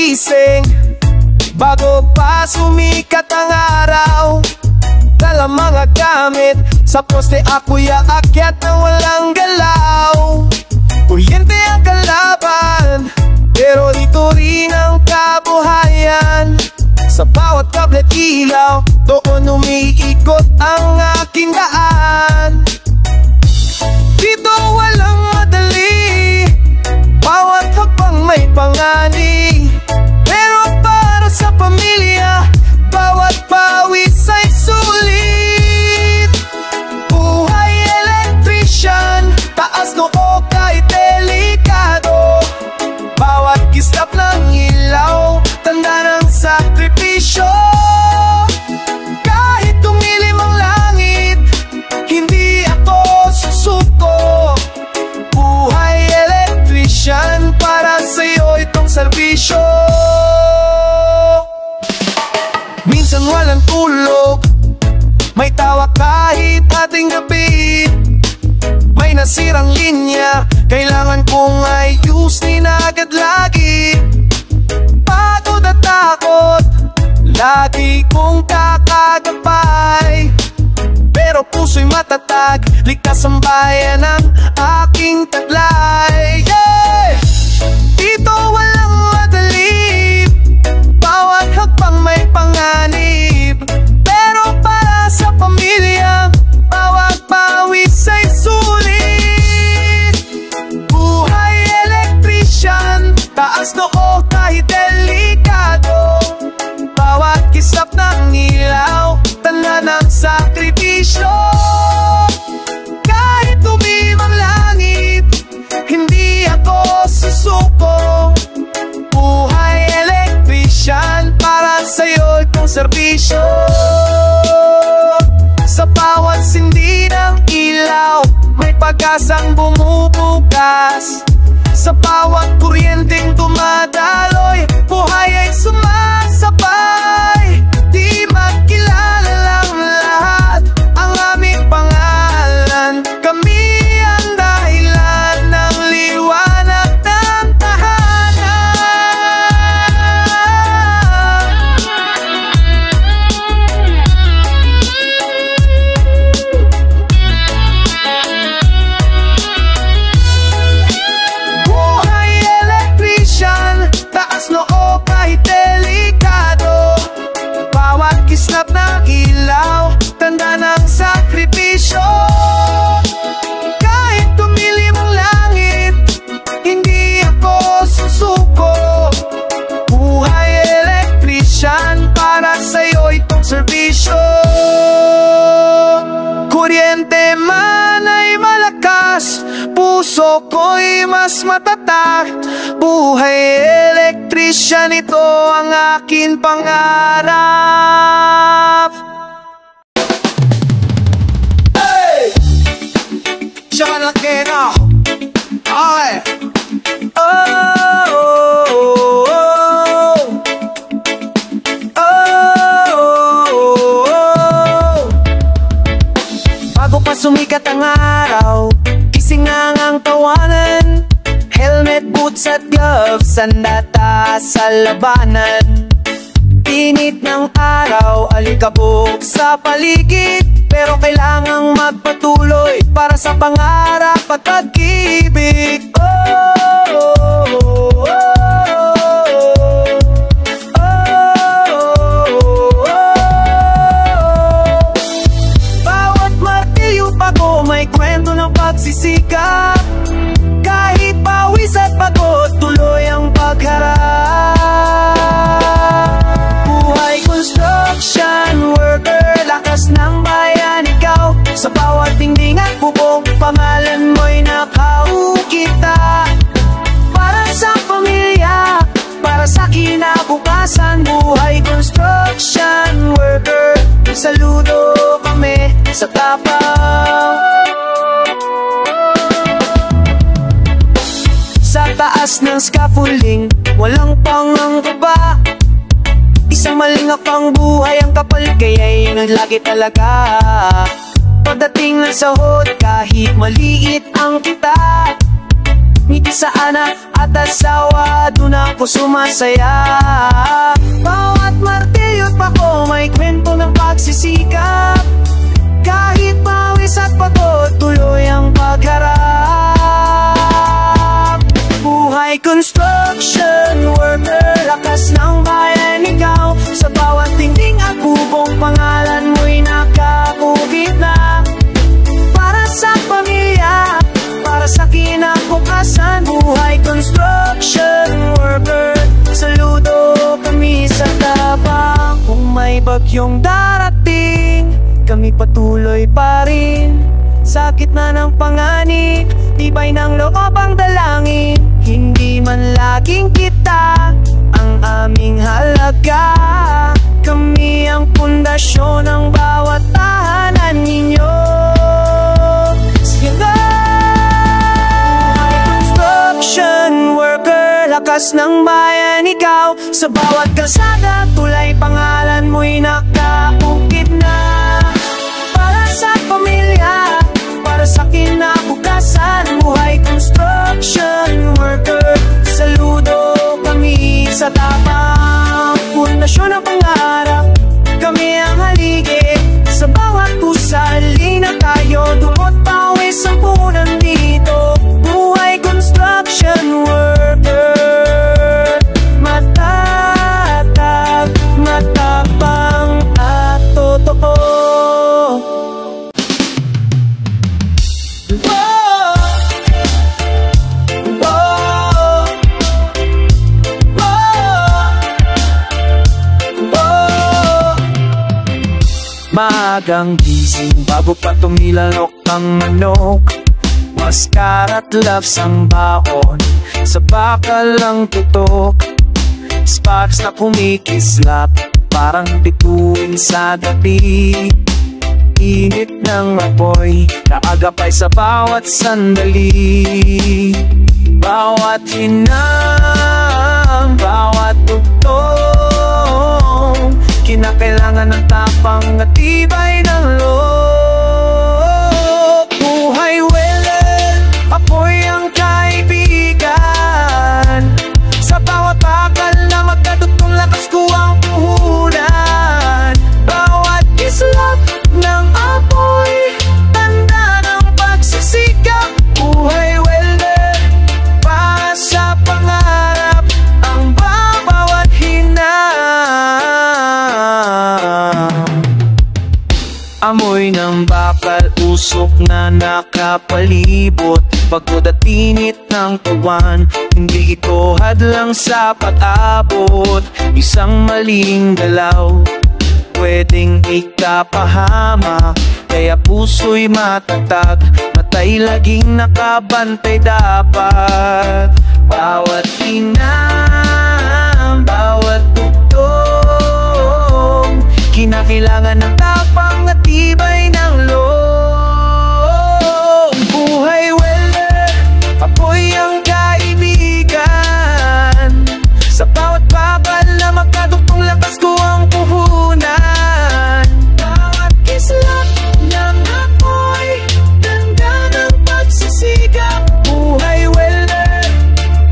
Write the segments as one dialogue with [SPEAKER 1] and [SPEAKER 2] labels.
[SPEAKER 1] gising, bago pa sumikat ang araw. Dala mga gamit, sa poste ako'y aakyat na walang galaw. Kuryente ang kalaban, pero dito rin ang kabuhayan. Sa bawat kablet ilaw, doon umiikot ang aking daan. Dito walang madali, bawat hakbang may pangani. Pero para sa pamilya, bawat pawis ay sulit. Buhay electrician, taas noo kahit delikado. Bawat kislap ng ilaw, tanda ng sakripisyo. Kahit tumilim ang langit, hindi ako susuko. Buhay electrician, para sa'yo itong serbisyo. Minsan walang tulog, may tawa kahit ating gabi. May nasirang linya, kailangan kong ayusin agad lagi. Pagod at takot, lagi kong kakagapay. Pero puso'y matatag, ligtas ang bayan ng aking taglay. Yeah! Dito walang madali, bawat hakbang may panganib. Pero para sa pamilya, bawat pawis ay sulit. Buhay electrician, taas noo kahit delikado. Bawat kislap ng ilaw, tanda ng sakripisyo. Kahit tumim ang langit, hindi ako susuko. Buhay electrician, para sa'yo itong serbisyo. Sa bawat sindi ng ilaw, may pag-asang bumubukas. Sa bawat kuryenteng dumadaloy, buhay ay sumasabay. Di magkilala lang lahat ang aming pangalan. Kami ang dahilan ng liwanag ng tahanan. Buhay electrician, taas noo kahit delikado. Bawat kislap ng ilaw, tanda ng sakripisyo. Kahit tumilim ang langit, hindi ako susuko. Buhay electrician, para sa'yo itong serbisyo. Kuryente man ay malakas, puso ko'y mas matatag. Buhay electrician, ito ang akin pangarap. Hey! Siya na kena. Ay! Oh, oh, oh, oh. Oh, oh. Bago pa sumikat ang araw, gising ang tawanan. Helmet, boots at gloves, sandata sa labanan. Init ng araw, alikabok sa paligid. Pero kailangang magpatuloy para sa pangarap at pag-ibig. Oh, oh, oh, oh, oh, oh, oh. Bawat martilyo bago may kwento ng pagsisikap. Kahit pawis at pagod, tuloy ang pagharap. Buhay construction worker, lakas ng bayan ikaw. Sa bawat dingding at bubong, pangalan mo'y nakaukita. Para sa pamilya, para sa kinabukasan. Buhay construction worker, saludo kami sa tapang. Sa taas ng scaffolding, walang pangangkaba. Isang malingap ang buhay ang kapal, kaya yun ang lagi talaga. Pagdating ng sahod, kahit maliit ang kita, ngiti sa anak at asawa, dun ako sumasaya. Bawat martilyo't pako may kwento ng pagsisikap, kahit pawis at pagod, tuloy ang pagharap. Buhay construction worker, lakas ng bayan ikaw. Sa bawat dingding at bubong, pangalan mo'y nakakukit na. Para sa pamilya, para sa kinabukasan. Buhay construction worker, saludo kami sa tapang. Kung may bagyong darating, kami patuloy pa rin. Sa gitna ng panganib, tibay ng loob ang dalangin. Hindi man laging kita ang aming halaga, kami ang pundasyon ng bawat tahanan ninyo. Sige na! Buhay construction worker, lakas ng bayan ikaw. Sa bawat kalsada, tulay pangalan mo'y nakaukit na. Para sa pamilya, para sa kinabukasan. Buhay construction worker, saludo kami sa tapang. Pundasyon ng pangarap, kami ang haligi. Sa bawat pusali na tayo, dumot pawis ang punan dito. Buhay construction worker, matatag, matapang at totoo. Maagang gising bago pa tumilalok ang manok, maskara't loves ang baon, sa bakal ang tutok. Sparks na kumikislap, parang bituin sa gabi. Init ng apoy, naagapay sa bawat sandali. Bawat hinang, bawat tugtong, kinakailangan ng tapang at tibay ng loob. Buhay welder, apoy ang kaibigan. Sa bawat bakal na magkadugtong, lakas ko ang puhunan. Bawat kislap ng apoy, tanda ng pagsisikap. Buhay welder, para sa pangarap, ang bawat amoy ng bakal, usok na nakapalibot. Pagod at init ng tuwan, hindi ito hadlang sa pag-abot. Isang maling galaw, pwedeng ikapahama. Kaya puso'y matatag, matay laging nakabantay dapat. Bawat hinam, bawat tugtong, kinakailangan ng tapang at tibay ng loob. Buhay welder, apoy ang kaibigan. Sa bawat bakal na magkadugtong, lakas ko ang puhunan. Bawat kislap ng apoy, tanda ng pagsisikap. Buhay welder,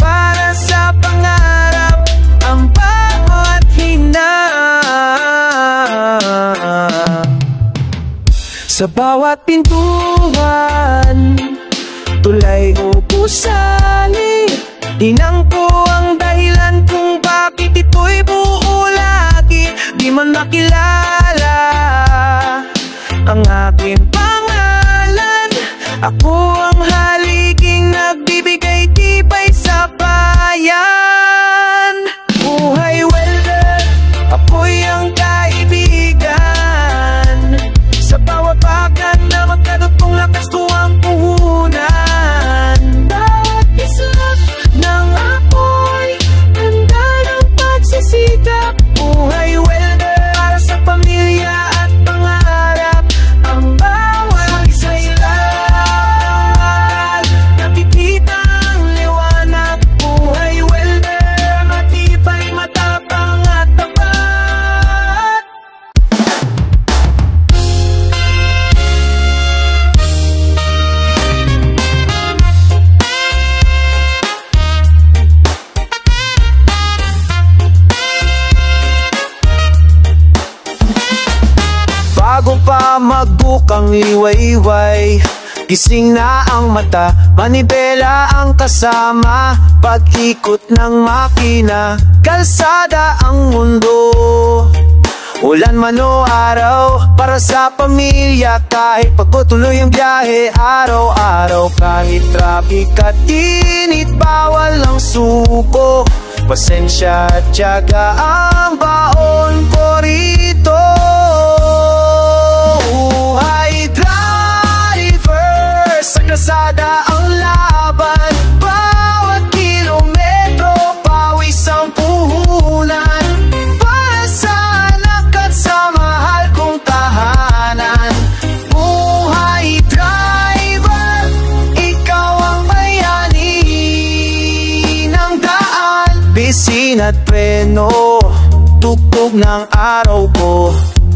[SPEAKER 1] para sa pangarap, ang bawat hinam. Sa bawat pintuan, tulay o pusali, tinang ko ang dahilan kung bakit ito'y buo lagi. Di man makilala ang aking pangalan, ako ang haliging nagbibigay tibay sa bayan. Buhay welder, apoy ang kaibigan. Sa bawat bakal na magkadugtong, lakas ko ang puhunan. Bawat kislap ng apoy, magukang liwayway. Gising na ang mata, manibela ang kasama. Pag-ikot ng makina, kalsada ang mundo. Ulan man o araw, para sa pamilya. Kahit pagputuloy ang biyahe, araw-araw. Kahit traffic at init, bawal ang suko. Pasensya at tiyaga ang baon ko rito. Buhay driver, sa kalsada ang laban. Bawat kilometro, pawis ang puhunan. Para sa anak at sa mahal kong tahanan. Buhay driver, ikaw ang bayani ng daan. Bisin at preno, tugtog ng araw ko.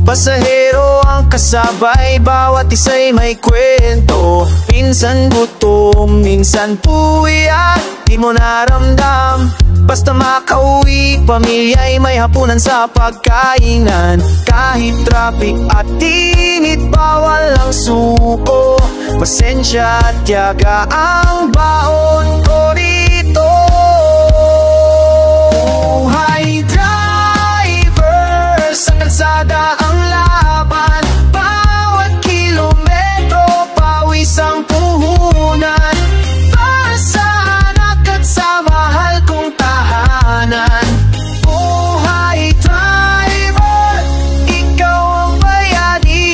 [SPEAKER 1] Pasahero ang kasabay, bawat isa'y may kwento. Minsan gutom, minsan puyat, di mo naramdam. Basta makauwi, pamilya'y may hapunan sa pagkainan. Kahit traffic at init, bawal ang suko. Pasensya at tiyaga ang baon ko rito. Buhay driver, sa kalsada ang laban. Bawat kilometro, pawis ang puhunan. Para sa anak at sa mahal kong tahanan. Buhay driver, ikaw ang bayani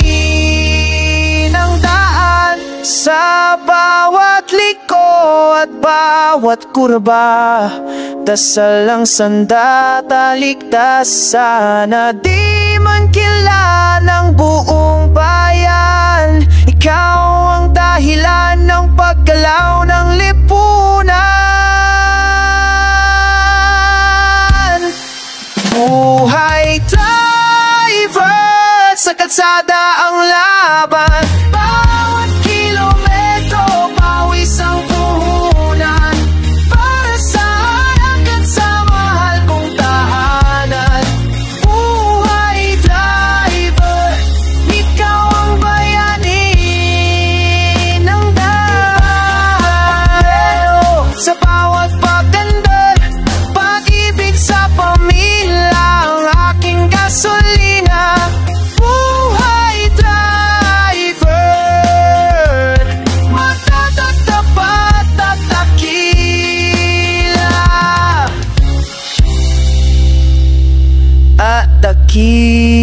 [SPEAKER 1] ng daan. Sa bawat liko at bawat kurba, dasal ang sandataligtas. Sana di man kilala ng buong bayan. Ikaw ang dahilan ng paggalaw ng lipunan. Buhay driver, sa kalsada ang laban. Bawat kilometro, pawis ang puhunan. Para sa anak at sa mahal kong tahanan. Buhay driver, ikaw ang bayani ng daan. Sa bawat pagdandal, pag-ibig sa pamilya ang aking gasolina. Buhay driver, matatapat at dakila. At dakila.